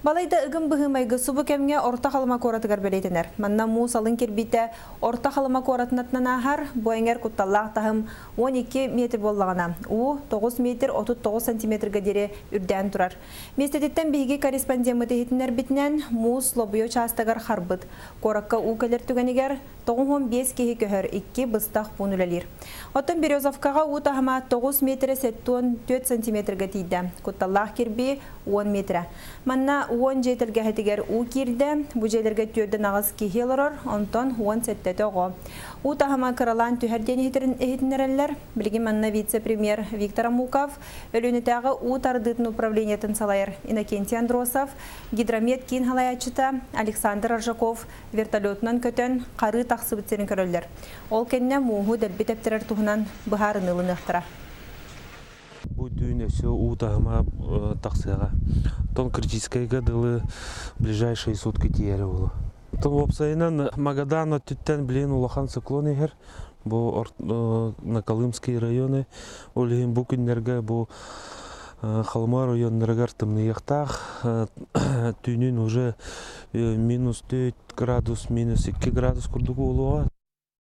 Балайда ыгым быгымайгы субы кемге орта халыма коратыгар белейтенер. Манна му салын кербите орта халыма коратынатынан ахар, буэнгер кутталлах тахым 12 метр боллагана. У 9 метр 39 сантиметрга дере үрден турар. Местететтен биги корреспондент хитинер битнен мус лобуё частагар харбыт. Коракка у келер түгенигер 95 кеһи көһөр 2 быстах пунулалир. Отон Березовкага у тахама 9 метр 4 сантиметрга тиде. Кутталлах керби 10 метр. Манна 10 жетелге хетигер у кирде, бу жерлерге түрден агыс кихелорор, онтон 10 сеттетого. У тахама кыралан түһәрден хитинереллер, билги манна вице-премьер Виктор Амуков, өлөнетагы у тардытын управлениятын салайыр Иннокентий Андросов, гидромет кин халаячыта Александр Аржаков вертолетнан көтөн кары тахсыбытсырын көрөллер. Ол кенне мугу дәлбетептерер туһунан быһарын ылыныктыра. Бу дүйнөсү утагыма таксыга. Тон критическайга дылы ближайшие сутки тиеле болу. Тон опсайынан Магадано түттен билен улахан циклон егер. Бу на Колымские районы. Олегин бу күннерге бу Халма районнарга тымныяктах. Түйнүн уже -4 градус, -2 градус курдугу болуга.